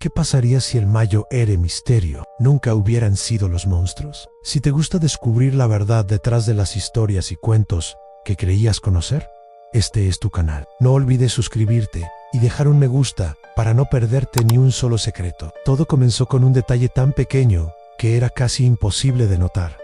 ¿Qué pasaría si el Mayo era misterio nunca hubieran sido los monstruos? Si te gusta descubrir la verdad detrás de las historias y cuentos que creías conocer, este es tu canal. No olvides suscribirte y dejar un me gusta para no perderte ni un solo secreto. Todo comenzó con un detalle tan pequeño que era casi imposible de notar.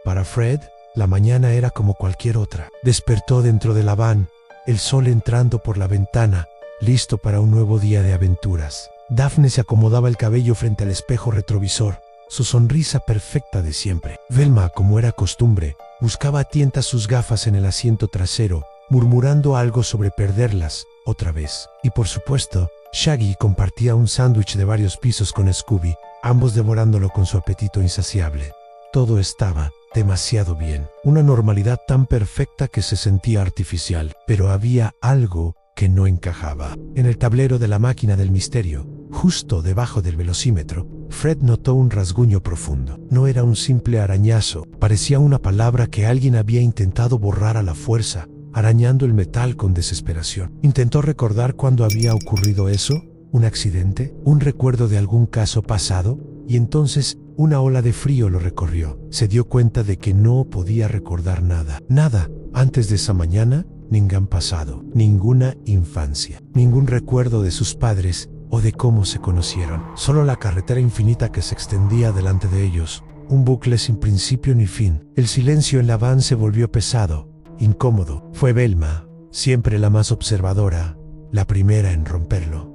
Para Fred, la mañana era como cualquier otra. Despertó dentro de la van, el sol entrando por la ventana, listo para un nuevo día de aventuras. Daphne se acomodaba el cabello frente al espejo retrovisor, su sonrisa perfecta de siempre. Velma, como era costumbre, buscaba a tientas sus gafas en el asiento trasero, murmurando algo sobre perderlas otra vez. Y por supuesto, Shaggy compartía un sándwich de varios pisos con Scooby, ambos devorándolo con su apetito insaciable. Todo estaba demasiado bien, una normalidad tan perfecta que se sentía artificial, pero había algo que no encajaba. En el tablero de la máquina del misterio, justo debajo del velocímetro, Fred notó un rasguño profundo. No era un simple arañazo, parecía una palabra que alguien había intentado borrar a la fuerza, arañando el metal con desesperación. Intentó recordar cuándo había ocurrido eso, un accidente, un recuerdo de algún caso pasado, y entonces una ola de frío lo recorrió. Se dio cuenta de que no podía recordar nada. Nada antes de esa mañana, ningún pasado, ninguna infancia, ningún recuerdo de sus padres o de cómo se conocieron. Solo la carretera infinita que se extendía delante de ellos, un bucle sin principio ni fin. El silencio en la van se volvió pesado, incómodo. Fue Velma, siempre la más observadora, la primera en romperlo.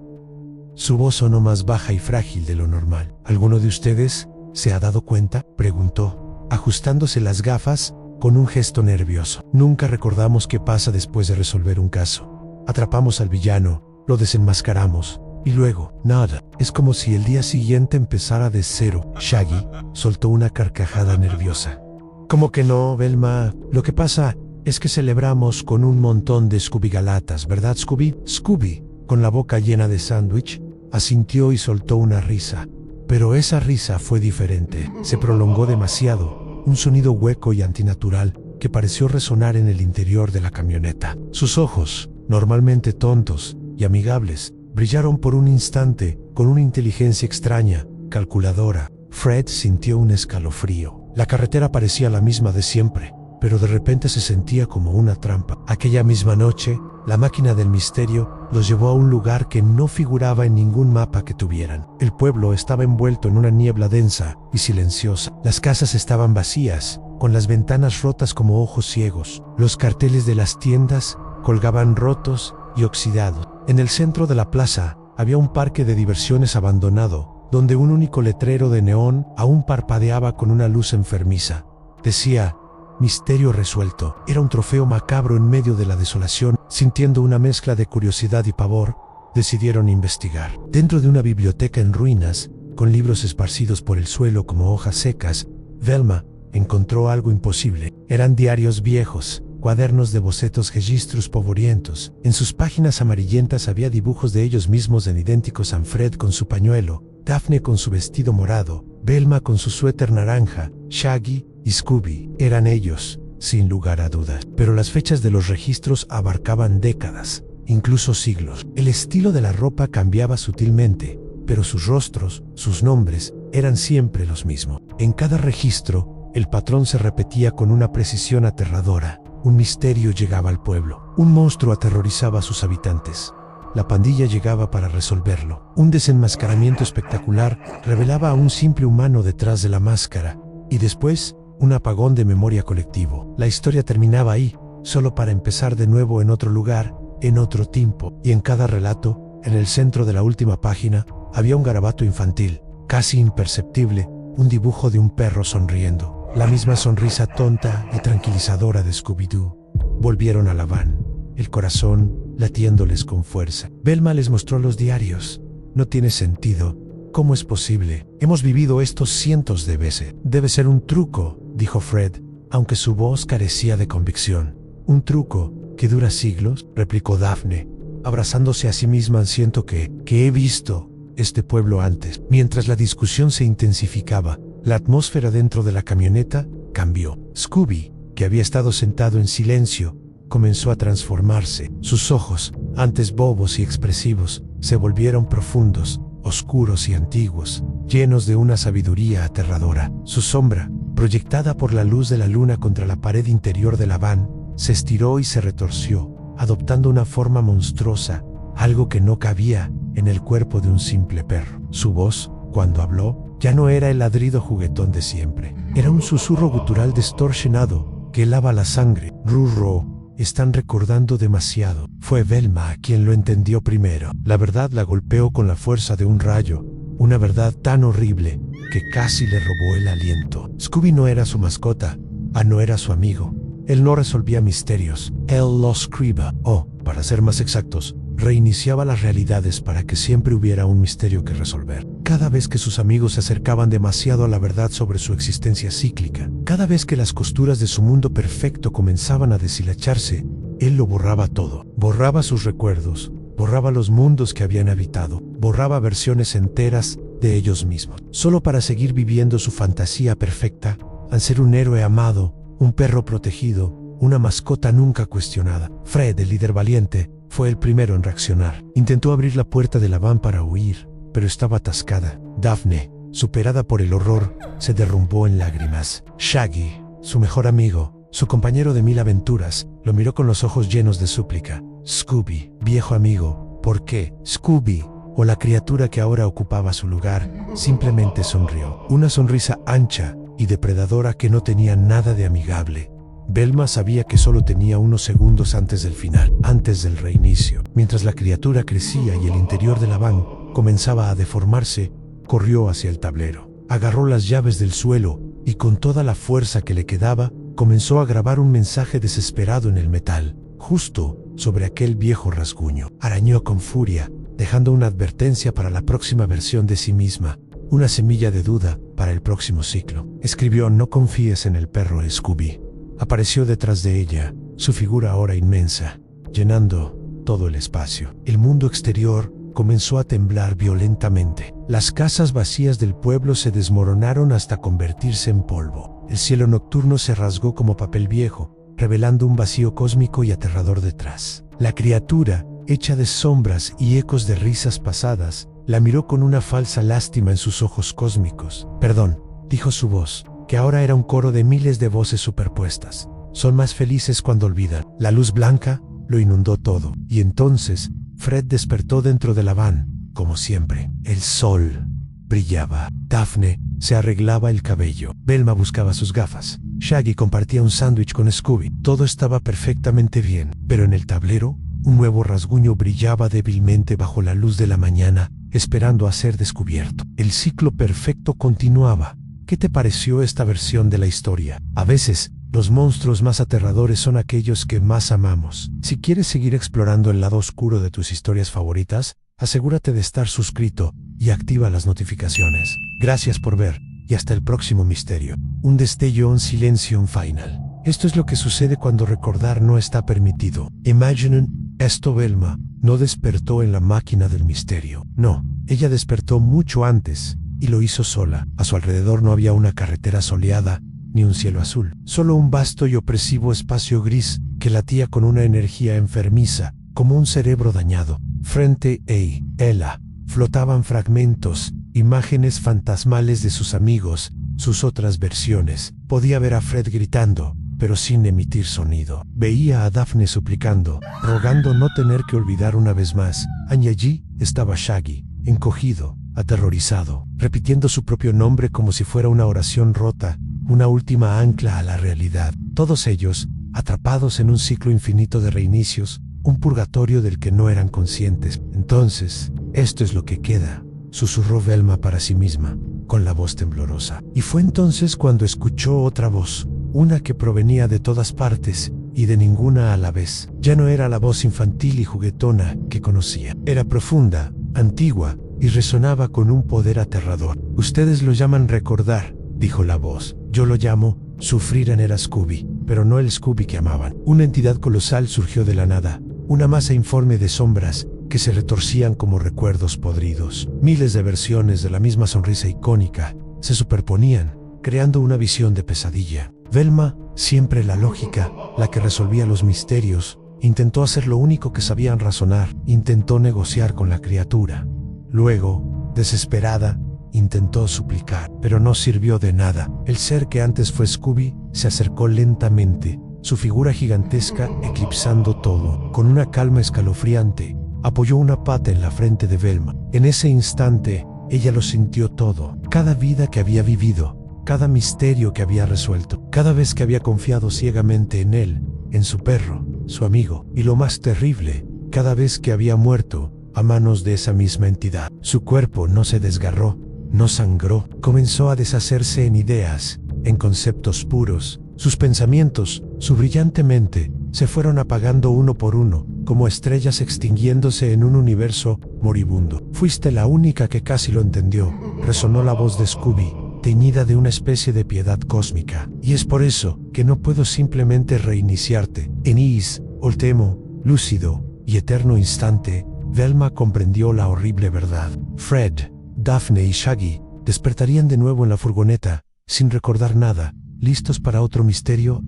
Su voz sonó más baja y frágil de lo normal. ¿Alguno de ustedes se ha dado cuenta?, preguntó, ajustándose las gafas con un gesto nervioso. Nunca recordamos qué pasa después de resolver un caso. Atrapamos al villano, lo desenmascaramos, y luego, nada. Es como si el día siguiente empezara de cero. Shaggy soltó una carcajada nerviosa. ¿Cómo que no, Velma? Lo que pasa es que celebramos con un montón de Scooby Galatas, ¿verdad, Scooby? Scooby, con la boca llena de sándwich, asintió y soltó una risa. Pero esa risa fue diferente. Se prolongó demasiado. Un sonido hueco y antinatural que pareció resonar en el interior de la camioneta. Sus ojos, normalmente tontos y amigables, brillaron por un instante con una inteligencia extraña, calculadora. Fred sintió un escalofrío. La carretera parecía la misma de siempre, pero de repente se sentía como una trampa. Aquella misma noche, la máquina del misterio los llevó a un lugar que no figuraba en ningún mapa que tuvieran. El pueblo estaba envuelto en una niebla densa y silenciosa. Las casas estaban vacías, con las ventanas rotas como ojos ciegos. Los carteles de las tiendas colgaban rotos y oxidados. En el centro de la plaza había un parque de diversiones abandonado, donde un único letrero de neón aún parpadeaba con una luz enfermiza. Decía: misterio resuelto. Era un trofeo macabro en medio de la desolación. Sintiendo una mezcla de curiosidad y pavor, decidieron investigar. Dentro de una biblioteca en ruinas, con libros esparcidos por el suelo como hojas secas, Velma encontró algo imposible. Eran diarios viejos, cuadernos de bocetos, registros polvorientos. En sus páginas amarillentas había dibujos de ellos mismos en idénticos: Fred con su pañuelo, Daphne con su vestido morado, Velma con su suéter naranja, Shaggy y Scooby. Eran ellos, sin lugar a dudas. Pero las fechas de los registros abarcaban décadas, incluso siglos. El estilo de la ropa cambiaba sutilmente, pero sus rostros, sus nombres, eran siempre los mismos. En cada registro, el patrón se repetía con una precisión aterradora. Un misterio llegaba al pueblo. Un monstruo aterrorizaba a sus habitantes. La pandilla llegaba para resolverlo. Un desenmascaramiento espectacular revelaba a un simple humano detrás de la máscara. Y después, un apagón de memoria colectivo. La historia terminaba ahí, solo para empezar de nuevo en otro lugar, en otro tiempo. Y en cada relato, en el centro de la última página, había un garabato infantil, casi imperceptible, un dibujo de un perro sonriendo. La misma sonrisa tonta y tranquilizadora de Scooby-Doo. Volvieron a la van, el corazón latiéndoles con fuerza. Velma les mostró los diarios. No tiene sentido. ¿Cómo es posible? Hemos vivido esto cientos de veces. Debe ser un truco, dijo Fred, aunque su voz carecía de convicción. ¿Un truco que dura siglos?, replicó Daphne, abrazándose a sí misma. Siento que he visto este pueblo antes. Mientras la discusión se intensificaba, la atmósfera dentro de la camioneta cambió. Scooby, que había estado sentado en silencio, comenzó a transformarse. Sus ojos, antes bobos y expresivos, se volvieron profundos, oscuros y antiguos, llenos de una sabiduría aterradora. Su sombra, proyectada por la luz de la luna contra la pared interior de la van, se estiró y se retorció, adoptando una forma monstruosa, algo que no cabía en el cuerpo de un simple perro. Su voz, cuando habló, ya no era el ladrido juguetón de siempre. Era un susurro gutural distorsionado que helaba la sangre. Rurro, están recordando demasiado. Fue Velma quien lo entendió primero. La verdad la golpeó con la fuerza de un rayo, una verdad tan horrible que casi le robó el aliento. Scooby no era su mascota, no era su amigo. Él no resolvía misterios, él los escribía, o, para ser más exactos, reiniciaba las realidades para que siempre hubiera un misterio que resolver. Cada vez que sus amigos se acercaban demasiado a la verdad sobre su existencia cíclica, cada vez que las costuras de su mundo perfecto comenzaban a deshilacharse, él lo borraba todo. Borraba sus recuerdos, borraba los mundos que habían habitado, borraba versiones enteras de ellos mismos, solo para seguir viviendo su fantasía perfecta, al ser un héroe amado, un perro protegido, una mascota nunca cuestionada. Fred, el líder valiente, fue el primero en reaccionar. Intentó abrir la puerta de la van para huir, pero estaba atascada. Daphne, superada por el horror, se derrumbó en lágrimas. Shaggy, su mejor amigo, su compañero de 1000 aventuras, lo miró con los ojos llenos de súplica. Scooby, viejo amigo, ¿por qué? Scooby, o la criatura que ahora ocupaba su lugar, simplemente sonrió. Una sonrisa ancha y depredadora que no tenía nada de amigable. Velma sabía que solo tenía unos segundos antes del final, antes del reinicio. Mientras la criatura crecía y el interior de la van comenzaba a deformarse, corrió hacia el tablero. Agarró las llaves del suelo y con toda la fuerza que le quedaba, comenzó a grabar un mensaje desesperado en el metal, justo sobre aquel viejo rasguño. Arañó con furia, dejando una advertencia para la próxima versión de sí misma, una semilla de duda para el próximo ciclo. Escribió: no confíes en el perro Scooby. Apareció detrás de ella, su figura ahora inmensa, llenando todo el espacio. El mundo exterior comenzó a temblar violentamente. Las casas vacías del pueblo se desmoronaron hasta convertirse en polvo. El cielo nocturno se rasgó como papel viejo, revelando un vacío cósmico y aterrador detrás. La criatura, hecha de sombras y ecos de risas pasadas, la miró con una falsa lástima en sus ojos cósmicos. Perdón, dijo su voz, que ahora era un coro de miles de voces superpuestas. Son más felices cuando olvidan. La luz blanca lo inundó todo. Y entonces, Fred despertó dentro de la van, como siempre. El sol brillaba. Daphne se arreglaba el cabello. Velma buscaba sus gafas. Shaggy compartía un sándwich con Scooby. Todo estaba perfectamente bien, pero en el tablero, un nuevo rasguño brillaba débilmente bajo la luz de la mañana, esperando a ser descubierto. El ciclo perfecto continuaba. ¿Qué te pareció esta versión de la historia? A veces, los monstruos más aterradores son aquellos que más amamos. Si quieres seguir explorando el lado oscuro de tus historias favoritas, asegúrate de estar suscrito y activa las notificaciones. Gracias por ver, y hasta el próximo misterio. Un destello, un silencio, un final. Esto es lo que sucede cuando recordar no está permitido. Imaginen esto: Velma no despertó en la máquina del misterio. No, ella despertó mucho antes. Y lo hizo sola. A su alrededor no había una carretera soleada, ni un cielo azul. Solo un vasto y opresivo espacio gris que latía con una energía enfermiza, como un cerebro dañado. Frente a ella flotaban fragmentos, imágenes fantasmales de sus amigos, sus otras versiones. Podía ver a Fred gritando, pero sin emitir sonido. Veía a Daphne suplicando, rogando no tener que olvidar una vez más. Y allí estaba Shaggy, encogido, aterrorizado, repitiendo su propio nombre como si fuera una oración rota, una última ancla a la realidad. Todos ellos, atrapados en un ciclo infinito de reinicios, un purgatorio del que no eran conscientes. Entonces, esto es lo que queda, susurró Velma para sí misma, con la voz temblorosa. Y fue entonces cuando escuchó otra voz, una que provenía de todas partes y de ninguna a la vez. Ya no era la voz infantil y juguetona que conocía. Era profunda, antigua, y resonaba con un poder aterrador. Ustedes lo llaman recordar, dijo la voz. Yo lo llamo sufrir en era Scooby, pero no el Scooby que amaban. Una entidad colosal surgió de la nada, una masa informe de sombras que se retorcían como recuerdos podridos. Miles de versiones de la misma sonrisa icónica se superponían, creando una visión de pesadilla. Velma, siempre la lógica, la que resolvía los misterios, intentó hacer lo único que sabían razonar. Intentó negociar con la criatura. Luego, Desesperada, intentó suplicar, pero no sirvió de nada. El ser que antes fue Scooby se acercó lentamente, su figura gigantesca eclipsando todo. Con una calma escalofriante, apoyó una pata en la frente de Velma. En ese instante, ella lo sintió todo. Cada vida que había vivido, cada misterio que había resuelto, cada vez que había confiado ciegamente en él, en su perro, su amigo, y lo más terrible, cada vez que había muerto a manos de esa misma entidad. Su cuerpo no se desgarró, no sangró, comenzó a deshacerse en ideas, en conceptos puros. Sus pensamientos, su brillante mente, se fueron apagando uno por uno, como estrellas extinguiéndose en un universo moribundo. Fuiste la única que casi lo entendió, resonó la voz de Scooby, teñida de una especie de piedad cósmica. Y es por eso que no puedo simplemente reiniciarte. En Is, último, lúcido y eterno instante, Velma comprendió la horrible verdad. Fred, Daphne y Shaggy despertarían de nuevo en la furgoneta, sin recordar nada, listos para otro misterio,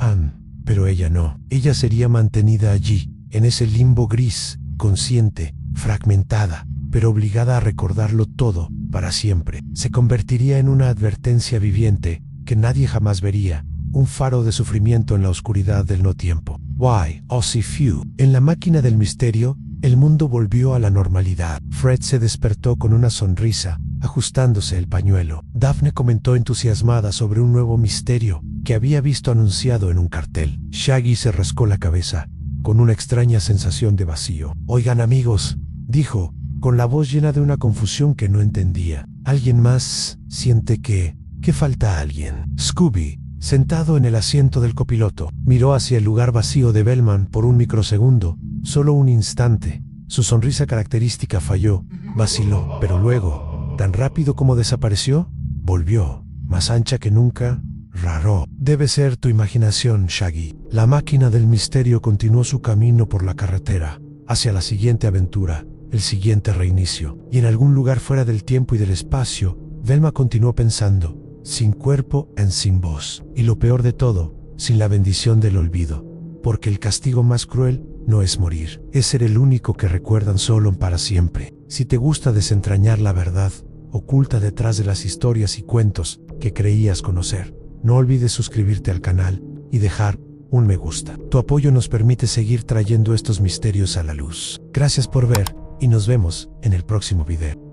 pero ella no. Ella sería mantenida allí, en ese limbo gris, consciente, fragmentada, pero obligada a recordarlo todo, para siempre. Se convertiría en una advertencia viviente, que nadie jamás vería, un faro de sufrimiento en la oscuridad del no tiempo. Why, Ozzy Few. En la máquina del misterio, el mundo volvió a la normalidad. Fred se despertó con una sonrisa, ajustándose el pañuelo. Daphne comentó entusiasmada sobre un nuevo misterio que había visto anunciado en un cartel. Shaggy se rascó la cabeza, con una extraña sensación de vacío. Oigan amigos, dijo, con la voz llena de una confusión que no entendía. ¿Alguien más siente que falta alguien? Scooby, sentado en el asiento del copiloto, miró hacia el lugar vacío de Velma por un microsegundo, solo un instante. Su sonrisa característica falló, vaciló, pero luego, tan rápido como desapareció, volvió, más ancha que nunca. Raro. Debe ser tu imaginación, Shaggy. La máquina del misterio continuó su camino por la carretera, hacia la siguiente aventura, el siguiente reinicio. Y en algún lugar fuera del tiempo y del espacio, Velma continuó pensando, sin cuerpo en sin voz. Y lo peor de todo, sin la bendición del olvido. Porque el castigo más cruel no es morir, es ser el único que recuerdan solo para siempre. Si te gusta desentrañar la verdad oculta detrás de las historias y cuentos que creías conocer, no olvides suscribirte al canal y dejar un me gusta. Tu apoyo nos permite seguir trayendo estos misterios a la luz. Gracias por ver y nos vemos en el próximo video.